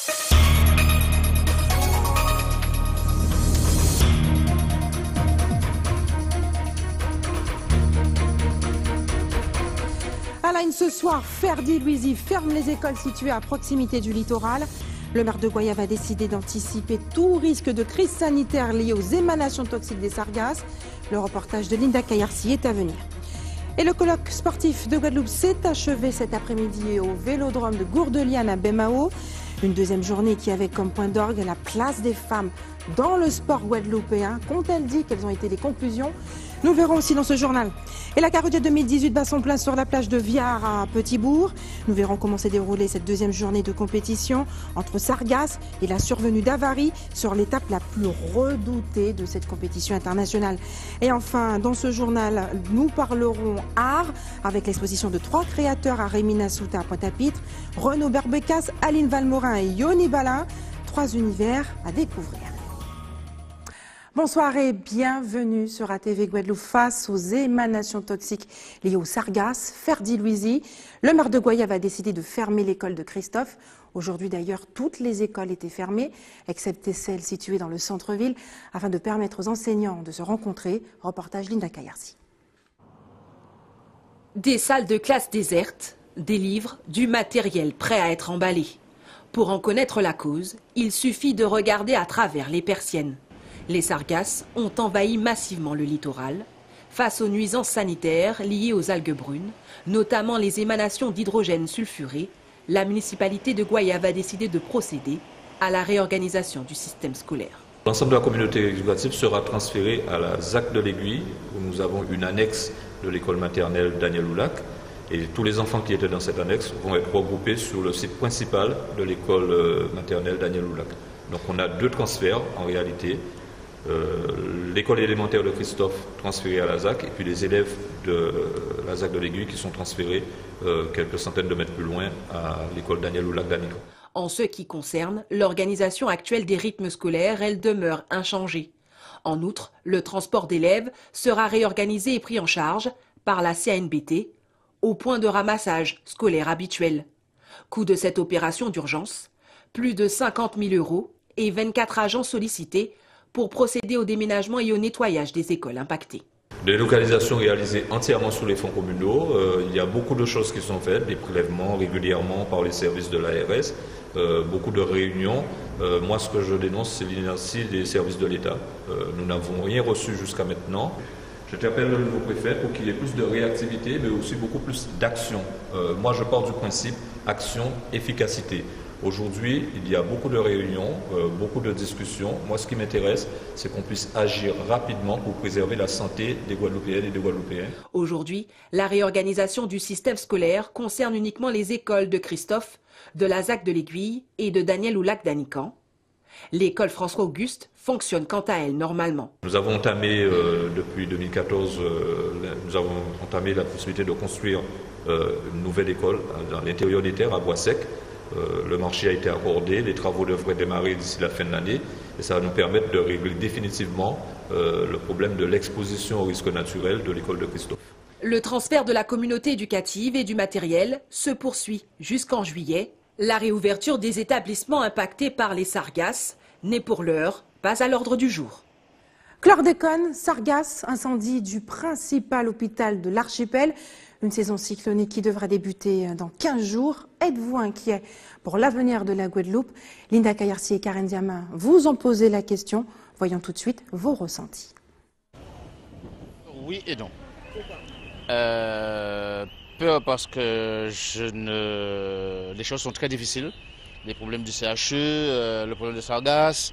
À la une ce soir, Ferdi Louizy ferme les écoles situées à proximité du littoral. Le maire de Goyave a décidé d'anticiper tout risque de crise sanitaire liée aux émanations toxiques des sargasses. Le reportage de Linda Kayarsi est à venir. Et le colloque sportif de Guadeloupe s'est achevé cet après-midi au vélodrome de Gourdeliane à Bemao. Une deuxième journée qui avait comme point d'orgue la place des femmes dans le sport guadeloupéen. Qu'ont-elles dit? Quelles ont été les conclusions? Nous verrons aussi dans ce journal. Et la Caroutière 2018 bat son plein sur la plage de Viard à Petit-Bourg. Nous verrons comment s'est déroulée cette deuxième journée de compétition entre Sargasses et la survenue d'avaries sur l'étape la plus redoutée de cette compétition internationale. Et enfin, dans ce journal, nous parlerons art avec l'exposition de 3 créateurs à Rémy Nassouta à Pointe-à-Pitre, Renaud Berbecas, Aline Valmorin et Yoni Balin. 3 univers à découvrir. Bonsoir et bienvenue sur ATV Guadeloupe. Face aux émanations toxiques liées aux sargasses, Ferdi Louizy, le maire de Goyave a décidé de fermer l'école de Christophe. Aujourd'hui d'ailleurs, toutes les écoles étaient fermées, excepté celles situées dans le centre-ville, afin de permettre aux enseignants de se rencontrer. Reportage Linda Kayarsi. Des salles de classe désertes, des livres, du matériel prêt à être emballé. Pour en connaître la cause, il suffit de regarder à travers les persiennes. Les sargasses ont envahi massivement le littoral. Face aux nuisances sanitaires liées aux algues brunes, notamment les émanations d'hydrogène sulfuré, la municipalité de Goyave a décidé de procéder à la réorganisation du système scolaire. L'ensemble de la communauté éducative sera transféré à la ZAC de l'Aiguille, où nous avons une annexe de l'école maternelle Daniel Oulac. Et tous les enfants qui étaient dans cette annexe vont être regroupés sur le site principal de l'école maternelle Daniel Oulac. Donc on a 2 transferts en réalité. L'école élémentaire de Christophe transférée à la ZAC et puis les élèves de la ZAC de l'Aiguille qui sont transférés quelques centaines de mètres plus loin à l'école Daniel Oulac d'Anico. En ce qui concerne l'organisation actuelle des rythmes scolaires, elle demeure inchangée. En outre, le transport d'élèves sera réorganisé et pris en charge par la CANBT au point de ramassage scolaire habituel. Coût de cette opération d'urgence, plus de 50 000 € et 24 agents sollicités pour procéder au déménagement et au nettoyage des écoles impactées. Des localisations réalisées entièrement sous les fonds communaux. Il y a beaucoup de choses qui sont faites, des prélèvements régulièrement par les services de l'ARS, beaucoup de réunions. Moi, ce que je dénonce, c'est l'inertie des services de l'État. Nous n'avons rien reçu jusqu'à maintenant. J'appelle le nouveau préfet pour qu'il y ait plus de réactivité, mais aussi beaucoup plus d'action. Moi, je pars du principe action, efficacité. Aujourd'hui, il y a beaucoup de réunions, beaucoup de discussions. Moi, ce qui m'intéresse, c'est qu'on puisse agir rapidement pour préserver la santé des Guadeloupéennes et des Guadeloupéens. Aujourd'hui, la réorganisation du système scolaire concerne uniquement les écoles de Christophe, de la ZAC de l'Aiguille et de Daniel Oulac d'Anican. L'école François-Auguste fonctionne quant à elle normalement. Nous avons entamé depuis 2014, nous avons entamé la possibilité de construire une nouvelle école dans l'intérieur des terres à Bois-Sec. Le marché a été accordé, les travaux devraient démarrer d'ici la fin de l'année et ça va nous permettre de régler définitivement le problème de l'exposition au risque naturel de l'école de Christophe. Le transfert de la communauté éducative et du matériel se poursuit jusqu'en juillet. La réouverture des établissements impactés par les sargasses n'est pour l'heure pas à l'ordre du jour. Chlordécone, sargasses, incendie du principal hôpital de l'archipel. Une saison cyclonique qui devra débuter dans 15 jours. Êtes-vous inquiet pour l'avenir de la Guadeloupe? Linda Kayarsi et Karen Diama vous en posez la question. Voyons tout de suite vos ressentis. Oui et non. Peur parce que les choses sont très difficiles. Les problèmes du CHU, le problème de sargasses,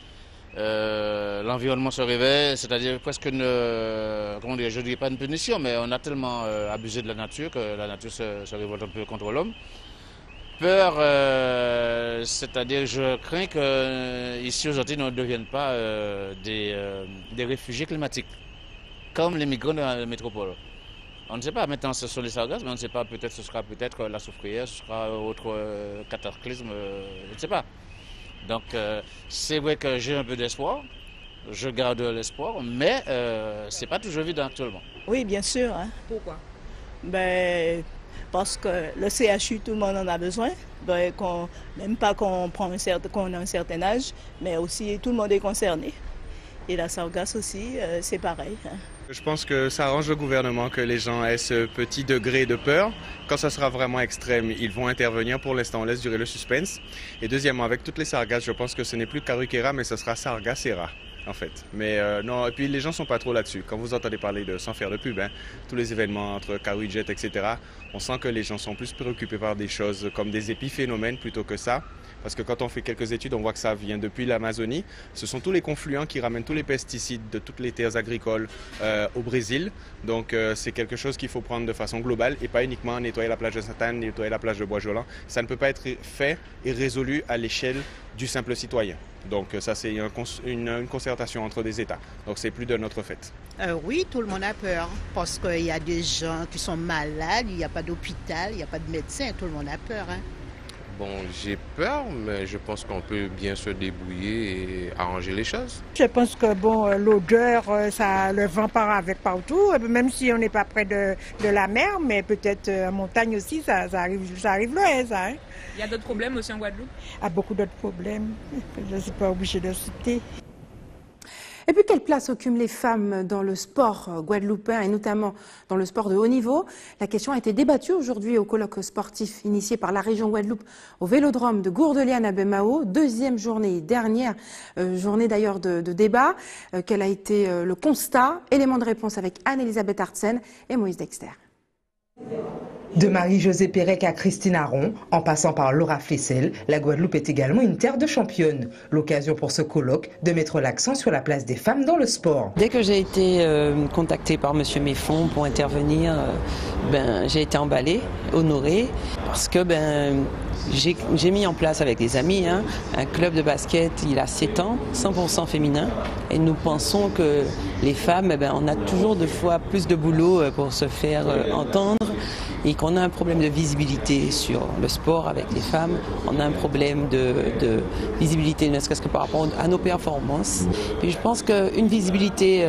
l'environnement se réveille, c'est-à-dire presque comment dire, je ne dirais pas une punition, mais on a tellement abusé de la nature que la nature se révolte un peu contre l'homme. Peur, c'est-à-dire je crains qu'ici aux Antilles ne deviennent pas des réfugiés climatiques, comme les migrants de la métropole. On ne sait pas, maintenant ce sont les sargasses, mais on ne sait pas, peut-être ce sera peut-être la soufrière, ce sera autre cataclysme, je ne sais pas. Donc c'est vrai que j'ai un peu d'espoir, je garde l'espoir, mais c'est pas toujours évident actuellement. Oui, bien sûr. Hein. Pourquoi? Ben, parce que le CHU, tout le monde en a besoin. Ben, même pas qu'on a un certain âge, mais aussi tout le monde est concerné. Et la sargasse aussi, c'est pareil. Je pense que ça arrange le gouvernement que les gens aient ce petit degré de peur. Quand ça sera vraiment extrême, ils vont intervenir. Pour l'instant, on laisse durer le suspense. Et deuxièmement, avec toutes les sargasses, je pense que ce n'est plus Karukera, mais ce sera Sargassera, en fait. Mais non, et puis les gens sont pas trop là-dessus. Quand vous entendez parler de, sans faire de pub, tous les événements entre Karujet, etc., on sent que les gens sont plus préoccupés par des choses comme des épiphénomènes plutôt que ça. Parce que quand on fait quelques études, on voit que ça vient depuis l'Amazonie. Ce sont tous les confluents qui ramènent tous les pesticides de toutes les terres agricoles au Brésil. Donc c'est quelque chose qu'il faut prendre de façon globale et pas uniquement nettoyer la plage de Sainte-Anne, nettoyer la plage de Bois-Jolant. Ça ne peut pas être fait et résolu à l'échelle du simple citoyen. Donc ça c'est une concertation entre des États. Donc c'est plus de notre fait. Oui, tout le monde a peur parce qu'il y a des gens qui sont malades, il n'y a pas d'hôpital, il n'y a pas de médecin, tout le monde a peur. Bon, j'ai peur, mais je pense qu'on peut bien se débrouiller et arranger les choses. Je pense que bon, l'odeur, le vent part avec partout, même si on n'est pas près de la mer, mais peut-être en montagne aussi, ça arrive loin, ça. Hein. Il y a d'autres problèmes aussi en Guadeloupe? Il y a beaucoup d'autres problèmes, je ne suis pas obligée de citer. Et puis, quelle place occupent les femmes dans le sport guadeloupéen et notamment dans le sport de haut niveau? La question a été débattue aujourd'hui au colloque sportif initié par la région Guadeloupe au vélodrome de Gourdeliane à Bemao. Deuxième journée, dernière journée d'ailleurs de débat. Quel a été le constat? Élément de réponse avec Anne-Elisabeth Artsen et Moïse Dexter. De Marie-Josée Pérec à Christine Aron, en passant par Laura Flessel, la Guadeloupe est également une terre de championnes. L'occasion pour ce colloque de mettre l'accent sur la place des femmes dans le sport. Dès que j'ai été contactée par M. Méfond pour intervenir, j'ai été emballée, honorée, parce que j'ai mis en place avec des amis un club de basket il a 7 ans, 100% féminin. Et nous pensons que les femmes, on a toujours 2 fois plus de boulot pour se faire entendre. Et qu'on a un problème de visibilité sur le sport avec les femmes, on a un problème de visibilité, ne serait-ce que par rapport à nos performances. Puis je pense qu'une visibilité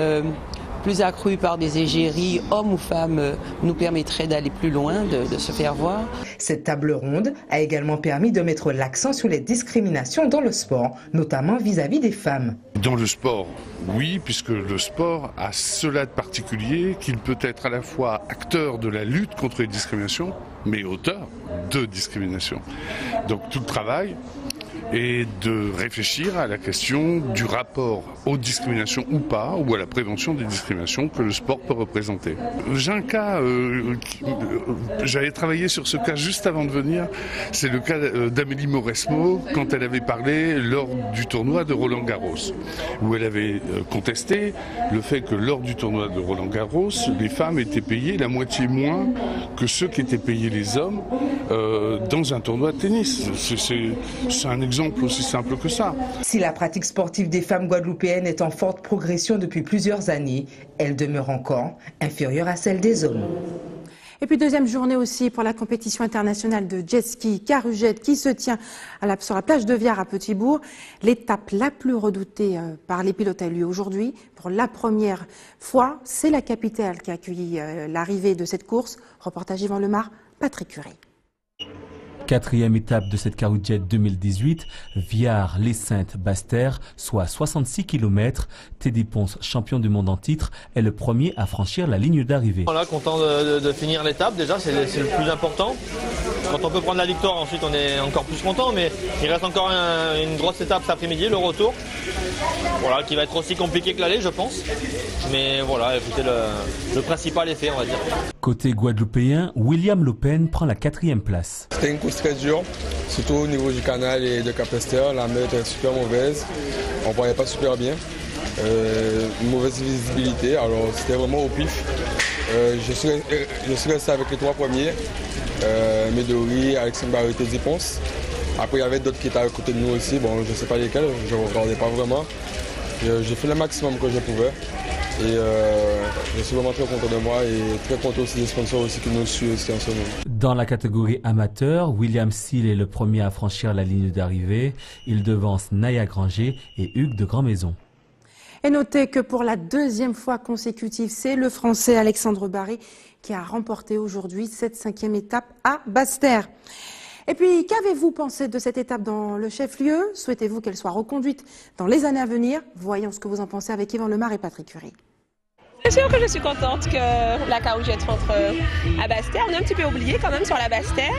plus accrue par des égéries, hommes ou femmes, nous permettrait d'aller plus loin, de se faire voir. Cette table ronde a également permis de mettre l'accent sur les discriminations dans le sport, notamment vis-à-vis des femmes. Dans le sport, oui, puisque le sport a cela de particulier qu'il peut être à la fois acteur de la lutte contre les discriminations, mais auteur de discrimination. Donc tout le travail est de réfléchir à la question du rapport aux discriminations ou pas, ou à la prévention des discriminations que le sport peut représenter. J'ai un cas, j'avais travaillé sur ce cas juste avant de venir, c'est le cas d'Amélie Mauresmo quand elle avait parlé lors du tournoi de Roland-Garros, où elle avait contesté le fait que lors du tournoi de Roland-Garros, les femmes étaient payées la moitié moins que ceux qui étaient payés les hommes dans un tournoi de tennis. C'est un exemple aussi simple que ça. Si la pratique sportive des femmes guadeloupéennes est en forte progression depuis plusieurs années, elle demeure encore inférieure à celle des hommes. Et puis deuxième journée aussi pour la compétition internationale de jet ski Karujet qui se tient sur la plage de Viard à Petit-Bourg. L'étape la plus redoutée par les pilotes a eu lieu aujourd'hui. Pour la première fois, c'est la capitale qui a accueilli l'arrivée de cette course. Reportage Yvan Lemar, Patrick Curé. 4e étape de cette Karujet 2018, Viard, Les Saintes, Basse-Terre, soit 66 km. Teddy Ponce, champion du monde en titre, est le premier à franchir la ligne d'arrivée. Voilà, content de finir l'étape, déjà c'est le plus important. Quand on peut prendre la victoire, ensuite on est encore plus content, mais il reste encore une grosse étape cet après-midi, le retour. Voilà, qui va être aussi compliqué que l'aller, je pense. Mais voilà, écoutez, le principal est fait, on va dire. Côté guadeloupéen, William Lopen prend la 4e place. C'était une course très dure, surtout au niveau du canal et de Capesterre. La mer était super mauvaise, on ne voyait pas super bien. Une mauvaise visibilité, alors c'était vraiment au pif. Je suis resté avec les 3 premiers, Médori, Alexandre Barry, Teddy Ponce. Après il y avait d'autres qui étaient à côté de nous aussi, bon je ne sais pas lesquels, je ne regardais pas vraiment. J'ai fait le maximum que je pouvais. Et je suis vraiment très content de moi et très content aussi des sponsors aussi qui nous suivent aussi en ce moment. Dans la catégorie amateur, William Seal est le premier à franchir la ligne d'arrivée. Il devance Naya Granger et Hugues de Grand-Maison. Et notez que pour la 2e fois consécutive, c'est le Français Alexandre Barry qui a remporté aujourd'hui cette 5e étape à Basse-Terre. Et puis, qu'avez-vous pensé de cette étape dans le chef-lieu? Souhaitez-vous qu'elle soit reconduite dans les années à venir? Voyons ce que vous en pensez avec Yvan Lemar et Patrick Curie. C'est sûr que je suis contente que la carouette rentre à Basse-Terre. On est un petit peu oublié quand même sur la Basse-Terre.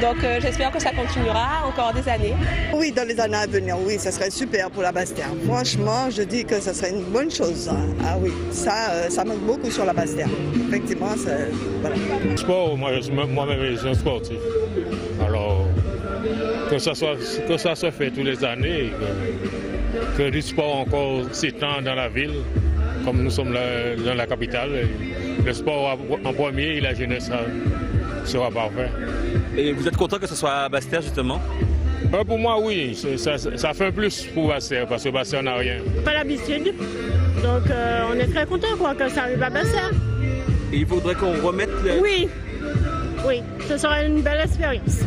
Donc j'espère que ça continuera encore des années. Oui, dans les années à venir, oui, ça serait super pour la Basse-Terre. Franchement, je dis que ça serait une bonne chose. Ah oui, ça manque beaucoup sur la Basse-Terre. Effectivement, voilà. Le sport, moi-même, je suis un sportif. Alors, que ça soit fait tous les années, que du sport encore s'étend dans la ville, comme nous sommes dans la capitale, le sport en premier et la jeunesse sera parfait. Et vous êtes content que ce soit à Basse-Terre justement? Pour moi oui, ça fait un plus pour Basse-Terre parce que Basse-Terre n'a rien. Pas l'habitude, donc on est très content que ça arrive à Basse-Terre. Et il faudrait qu'on remette le... Oui, ce sera une belle expérience.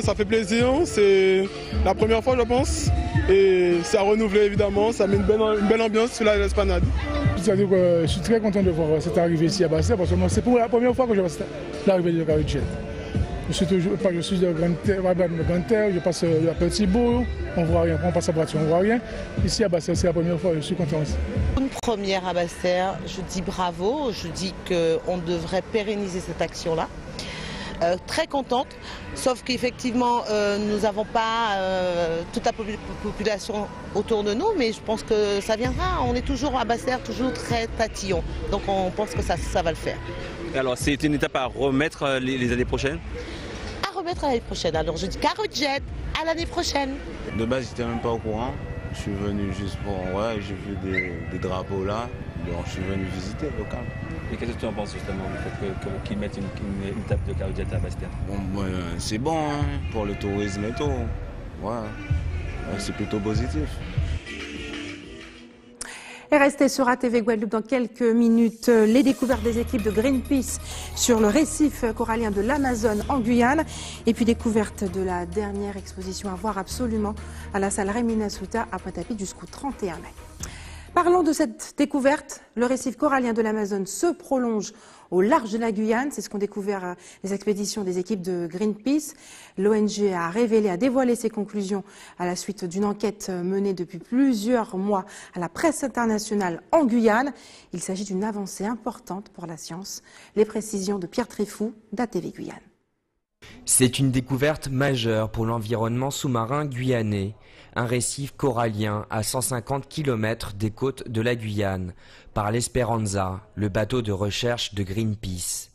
Ça fait plaisir, c'est la première fois je pense. Et c'est à renouveler évidemment, ça met une belle ambiance sur l'esplanade. C'est-à-dire que je suis très content de voir cette arrivée ici à Basse-Terre parce que c'est pour la première fois que je vois l'arrivée de carouette. Je suis de Grande Terre, je passe à Petit-Bourg, on voit rien, on passe à Poitiers, on voit rien. Ici à Basse-Terre, c'est la première fois, je suis content aussi. Une première à Basse-Terre, je dis bravo, je dis qu'on devrait pérenniser cette action-là. Très contente, sauf qu'effectivement nous n'avons pas toute la population autour de nous, mais je pense que ça viendra. On est toujours à Basse-Terre, toujours très tatillon, donc on pense que ça va le faire. Alors c'est une étape à remettre les années prochaines? À remettre à l'année prochaine, alors je dis carouette à l'année prochaine. De base j'étais même pas au courant, je suis venu juste pour, j'ai vu des drapeaux là, donc je suis venu visiter le local. Et qu'est-ce que tu en penses justement du fait qu'ils mettent une étape de carouette à Basse-Terre? Bon, c'est bon hein, pour le tourisme et tout. C'est plutôt positif. Et restez sur ATV Guadeloupe dans quelques minutes. Les découvertes des équipes de Greenpeace sur le récif corallien de l'Amazone en Guyane. Et puis découverte de la dernière exposition à voir absolument à la salle Rémy Nasuta à Pointe-à-Pitre jusqu'au 31 mai. Parlons de cette découverte. Le récif corallien de l'Amazone se prolonge au large de la Guyane. C'est ce qu'ont découvert les expéditions des équipes de Greenpeace. L'ONG a dévoilé ses conclusions à la suite d'une enquête menée depuis plusieurs mois à la presse internationale en Guyane. Il s'agit d'une avancée importante pour la science. Les précisions de Pierre Tréfou d'ATV Guyane. C'est une découverte majeure pour l'environnement sous-marin guyanais. Un récif corallien à 150 km des côtes de la Guyane, par l'Esperanza, le bateau de recherche de Greenpeace.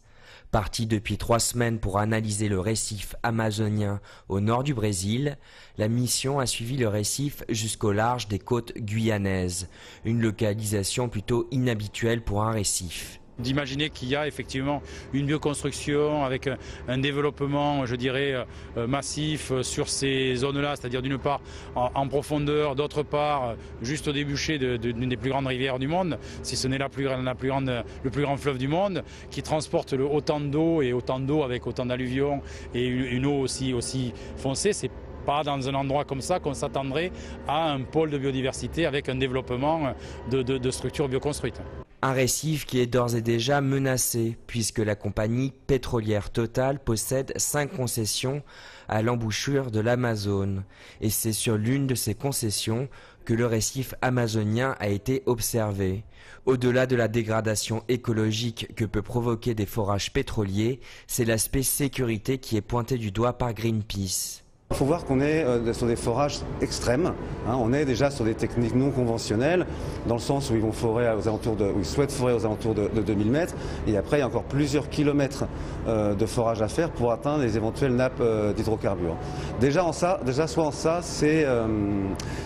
Parti depuis 3 semaines pour analyser le récif amazonien au nord du Brésil, la mission a suivi le récif jusqu'au large des côtes guyanaises, une localisation plutôt inhabituelle pour un récif. D'imaginer qu'il y a effectivement une bioconstruction avec un développement, je dirais, massif sur ces zones-là, c'est-à-dire d'une part en profondeur, d'autre part juste au débouché d'une des plus grandes rivières du monde, si ce n'est le plus grand fleuve du monde, qui transporte autant d'eau et autant d'eau avec autant d'alluvions et une eau aussi foncée. C'est pas dans un endroit comme ça qu'on s'attendrait à un pôle de biodiversité avec un développement de structures bioconstruites. Un récif qui est d'ores et déjà menacé, puisque la compagnie pétrolière Total possède 5 concessions à l'embouchure de l'Amazone. Et c'est sur l'une de ces concessions que le récif amazonien a été observé. Au-delà de la dégradation écologique que peut provoquer des forages pétroliers, c'est l'aspect sécurité qui est pointé du doigt par Greenpeace. Il faut voir qu'on est sur des forages extrêmes. On est déjà sur des techniques non conventionnelles, dans le sens où ils souhaitent forer aux alentours de 2000 mètres. Et après, il y a encore plusieurs kilomètres de forage à faire pour atteindre les éventuelles nappes d'hydrocarbures. Déjà,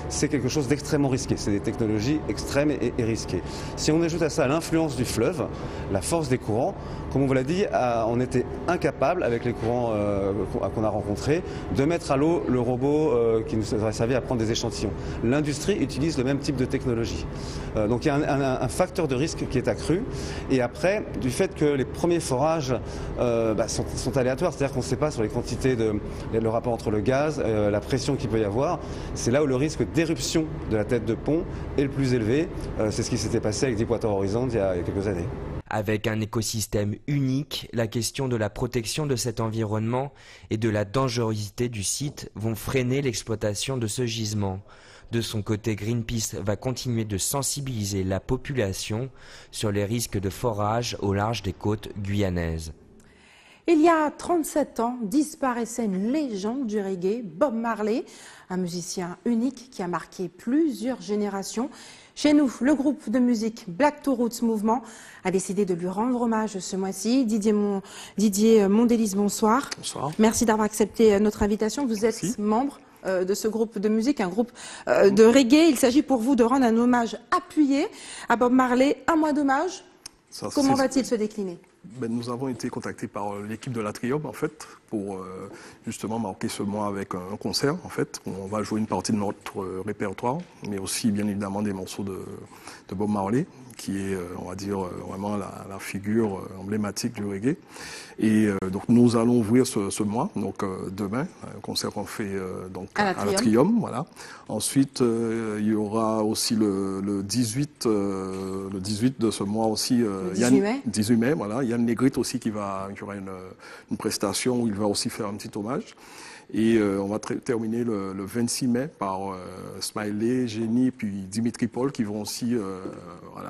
c'est quelque chose d'extrêmement risqué. C'est des technologies extrêmes et risquées. Si on ajoute à ça l'influence du fleuve, la force des courants, comme on vous l'a dit, on était incapable, avec les courants qu'on a rencontrés, de mettre à l'eau le robot qui nous aurait servi à prendre des échantillons. L'industrie utilise le même type de technologie. Donc il y a un facteur de risque qui est accru. Et après, du fait que les premiers forages sont aléatoires, c'est-à-dire qu'on ne sait pas sur les quantités, le rapport entre le gaz, la pression qu'il peut y avoir, c'est là où le risque d'éruption de la tête de pont est le plus élevé. C'est ce qui s'était passé avec Deepwater Horizon il y a quelques années. Avec un écosystème unique, la question de la protection de cet environnement et de la dangerosité du site vont freiner l'exploitation de ce gisement. De son côté, Greenpeace va continuer de sensibiliser la population sur les risques de forage au large des côtes guyanaises. Il y a 37 ans, disparaissait une légende du reggae, Bob Marley, un musicien unique qui a marqué plusieurs générations. Chez nous, le groupe de musique Black to Roots Movement a décidé de lui rendre hommage ce mois-ci. Didier Mondelis, bonsoir. Bonsoir. Merci d'avoir accepté notre invitation. Vous êtes membre de ce groupe de musique, un groupe de reggae. Il s'agit pour vous de rendre un hommage appuyé à Bob Marley. Un mois d'hommage. Comment va-t-il se décliner? Nous avons été contactés par l'équipe de l'Atrium en fait pour justement marquer ce mois avec un concert en fait. On va jouer une partie de notre répertoire, mais aussi bien évidemment des morceaux de Bob Marley, qui est, on va dire, vraiment la figure emblématique du reggae. Et donc nous allons ouvrir ce mois, donc demain, un concert qu'on fait donc à l'Atrium, voilà. Ensuite, il y aura aussi le 18 de ce mois aussi, le 18 mai, voilà. Yann Negrite aussi qui aura une prestation où il va aussi faire un petit hommage. Et on va terminer le 26 mai par Smiley, Génie, puis Dimitri Paul qui vont aussi,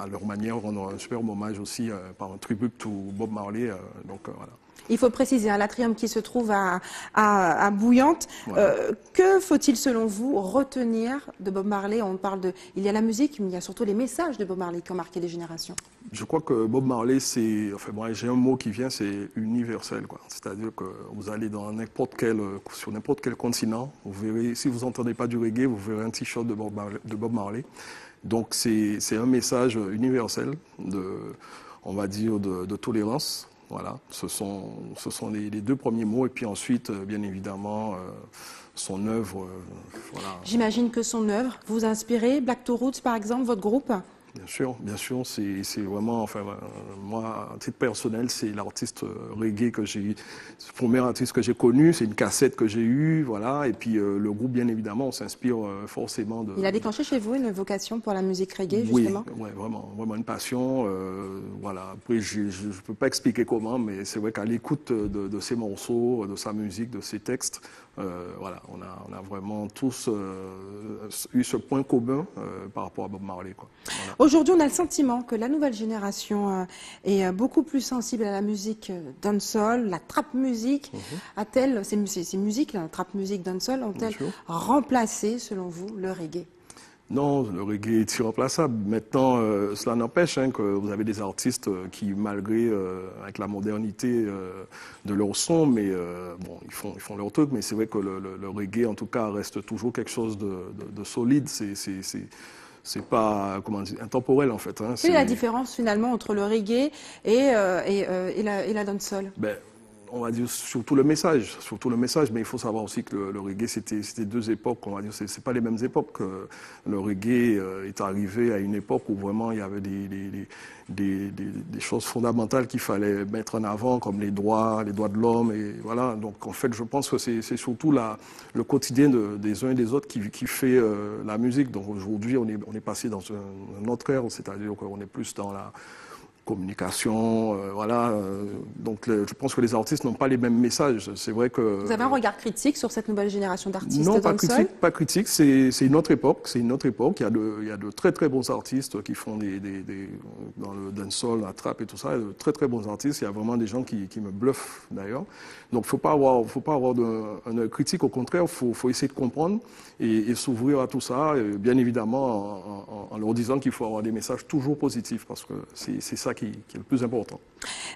à leur manière, rendre un superbe hommage aussi par un tribute to Bob Marley. Voilà. Il faut préciser, l'Atrium qui se trouve à Bouillante. Voilà. Que faut-il selon vous retenir de Bob Marley? Il y a la musique, mais il y a surtout les messages de Bob Marley qui ont marqué les générations. Je crois que Bob Marley, j'ai un mot qui vient, c'est universel, quoi. C'est-à-dire que vous allez sur n'importe quel continent, vous verrez, si vous n'entendez pas du reggae, vous verrez un t-shirt de Bob Marley. Donc c'est un message universel on va dire, de tolérance. Voilà, ce sont les deux premiers mots. Et puis ensuite, bien évidemment, son œuvre. Voilà. J'imagine que son œuvre vous inspire. Black to Roots, par exemple, votre groupe? Bien sûr, c'est vraiment, moi, à titre personnel, c'est l'artiste reggae le premier artiste que j'ai connu, c'est une cassette que j'ai eue, voilà, et puis le groupe, bien évidemment, on s'inspire forcément de... Il a déclenché chez vous une vocation pour la musique reggae, justement? Oui, vraiment une passion, voilà, après, je ne peux pas expliquer comment, mais c'est vrai qu'à l'écoute de ses morceaux, de sa musique, de ses textes, voilà, on a vraiment tous eu ce point commun par rapport à Bob Marley, quoi. Voilà. Aujourd'hui, on a le sentiment que la nouvelle génération est beaucoup plus sensible à la musique dancehall, la trap music. A-t-elle, ces musiques, la trap music, dancehall, ont-elles remplacé, selon vous, le reggae? Non, le reggae est irremplaçable. Maintenant, cela n'empêche que vous avez des artistes qui, malgré, avec la modernité de leur son, mais bon, ils font leur truc, mais c'est vrai que le reggae, en tout cas, reste toujours quelque chose de solide. C'est pas, comment dire, intemporel, en fait. Quelle est la différence, finalement, entre le reggae et la dancehall? On va dire surtout le message, mais il faut savoir aussi que le reggae, c'était deux époques, on va dire, c'est pas les mêmes époques. Le reggae est arrivé à une époque où vraiment il y avait des choses fondamentales qu'il fallait mettre en avant, comme les droits de l'homme, et voilà. Donc en fait, je pense que c'est surtout le quotidien des uns et des autres qui fait la musique. Donc aujourd'hui, on est passé dans un autre ère, c'est-à-dire qu'on est plus dans la communication, voilà. Donc je pense que les artistes n'ont pas les mêmes messages. C'est vrai que... Vous avez un regard critique sur cette nouvelle génération d'artistes? Non, pas critique. C'est une autre époque. Il y a de très très bons artistes qui font dans le dancehall, la trap et tout ça. Il y a de très très bons artistes. Il y a vraiment des gens qui me bluffent d'ailleurs. Donc faut pas avoir un critique. Au contraire, faut essayer de comprendre et s'ouvrir à tout ça. Et bien évidemment, en leur disant qu'il faut avoir des messages toujours positifs, parce que c'est ça qui est le plus important.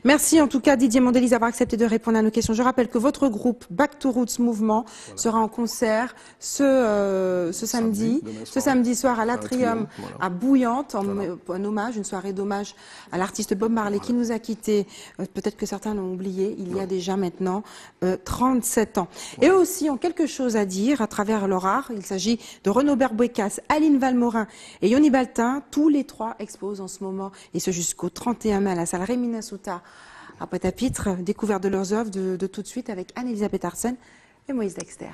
Merci en tout cas Didier Mondelis d'avoir accepté de répondre à nos questions. Je rappelle que votre groupe Back to Roots Movement sera en concert ce samedi soir à l'Atrium à Bouillante, en hommage, une soirée d'hommage à l'artiste Bob Marley qui nous a quittés. Peut-être que certains l'ont oublié, il y a déjà maintenant 37 ans. Et eux aussi ont quelque chose à dire à travers leur art. Il s'agit de Renaud Berbouécas, Aline Valmorin et Yoni Baltin. Tous les trois exposent en ce moment, et ce jusqu'au 31 mai à la salle Rémy Nassouta à Pointe-à-Pitre, découverte de leurs œuvres de tout de suite avec Anne-Elisabeth Arsène et Moïse Dexter.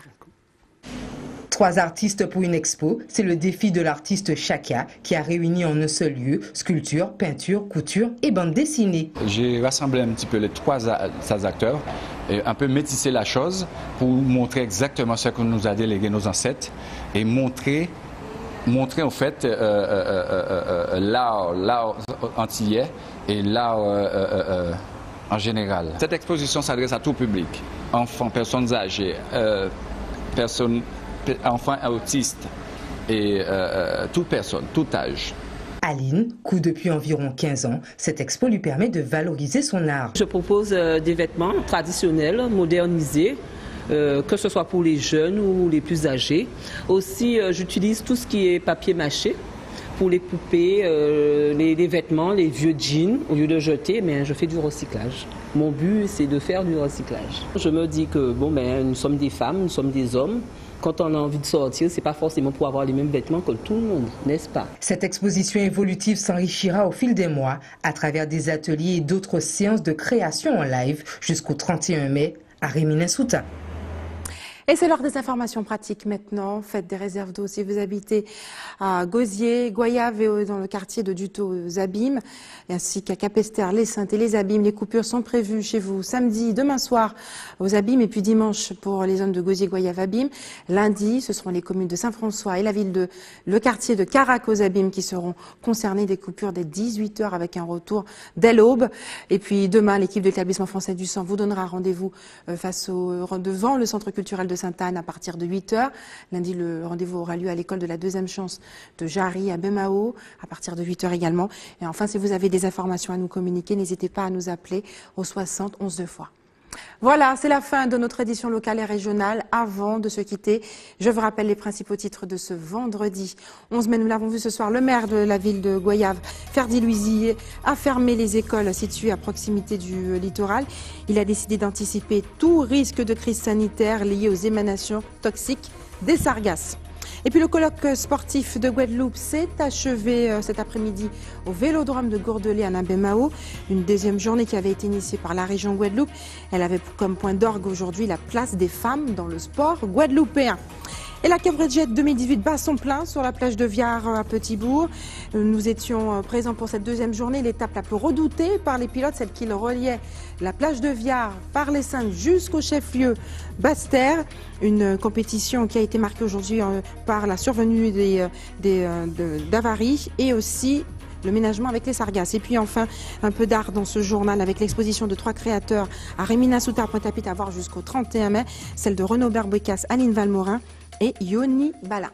3 artistes pour une expo, c'est le défi de l'artiste Chaka qui a réuni en un seul lieu sculpture, peinture, couture et bande dessinée. J'ai rassemblé un petit peu les 3 acteurs et un peu métissé la chose pour montrer exactement ce que nous a délégué nos ancêtres et montrer en fait l'art antillais et l'art en général. Cette exposition s'adresse à tout public, enfants, personnes âgées, enfants autistes et toute personne, tout âge. Aline coud depuis environ 15 ans. Cette expo lui permet de valoriser son art. Je propose des vêtements traditionnels, modernisés, que ce soit pour les jeunes ou les plus âgés. Aussi, j'utilise tout ce qui est papier mâché pour les poupées, les vêtements, les vieux jeans. Au lieu de jeter, mais je fais du recyclage. Mon but, c'est de faire du recyclage. Je me dis que nous sommes des femmes, nous sommes des hommes. Quand on a envie de sortir, c'est pas forcément pour avoir les mêmes vêtements que tout le monde, n'est-ce pas? Cette exposition évolutive s'enrichira au fil des mois à travers des ateliers et d'autres séances de création en live jusqu'au 31 mai à Rimini-Souta. Et c'est l'heure des informations pratiques maintenant. Faites des réserves d'eau si vous habitez à Gosier, Goyave et dans le quartier de Duto aux Abîmes, ainsi qu'à Capesterre, les Saintes et les Abîmes. Les coupures sont prévues chez vous samedi, demain soir aux Abîmes et puis dimanche pour les zones de Gosier, Goyave, Abîmes. Lundi, ce seront les communes de Saint-François et le quartier de Carac aux Abîmes qui seront concernés, des coupures dès 18h avec un retour dès l'aube. Et puis demain, l'équipe de l'établissement français du sang vous donnera rendez-vous devant le centre culturel de Sainte-Anne à partir de 8h. Lundi, le rendez-vous aura lieu à l'école de la deuxième chance de Jarry à Bemao à partir de 8h également. Et enfin, si vous avez des informations à nous communiquer, n'hésitez pas à nous appeler au 60 11 2 fois. Voilà, c'est la fin de notre édition locale et régionale. Avant de se quitter, je vous rappelle les principaux titres de ce vendredi 11 mai. Nous l'avons vu ce soir, le maire de la ville de Goyave, Ferdi Louisier, a fermé les écoles situées à proximité du littoral. Il a décidé d'anticiper tout risque de crise sanitaire lié aux émanations toxiques des sargasses. Et puis le colloque sportif de Guadeloupe s'est achevé cet après-midi au Vélodrome de Gourdelais à Nabemao. Une deuxième journée qui avait été initiée par la région Guadeloupe. Elle avait comme point d'orgue aujourd'hui la place des femmes dans le sport guadeloupéen. Et la Cabrejette 2018 bat son plein sur la plage de Viard à Petit-Bourg. Nous étions présents pour cette deuxième journée, l'étape la plus redoutée par les pilotes, celle qui reliait la plage de Viard par les Saintes jusqu'au chef-lieu Basse-Terre. Une compétition qui a été marquée aujourd'hui par la survenue d'avaries et aussi le ménagement avec les sargasses. Et puis enfin, un peu d'art dans ce journal avec l'exposition de 3 créateurs à Rimini-Souta, Pointe-à-Pitre, à voir jusqu'au 31 mai, celle de Renaud Berbecas, Aline Valmorin et Yoni Bala.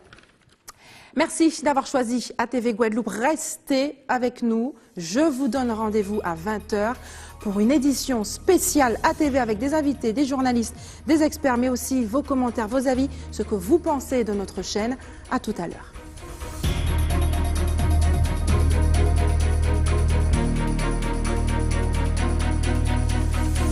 Merci d'avoir choisi ATV Guadeloupe. Restez avec nous. Je vous donne rendez-vous à 20h pour une édition spéciale ATV avec des invités, des journalistes, des experts, mais aussi vos commentaires, vos avis, ce que vous pensez de notre chaîne. À tout à l'heure.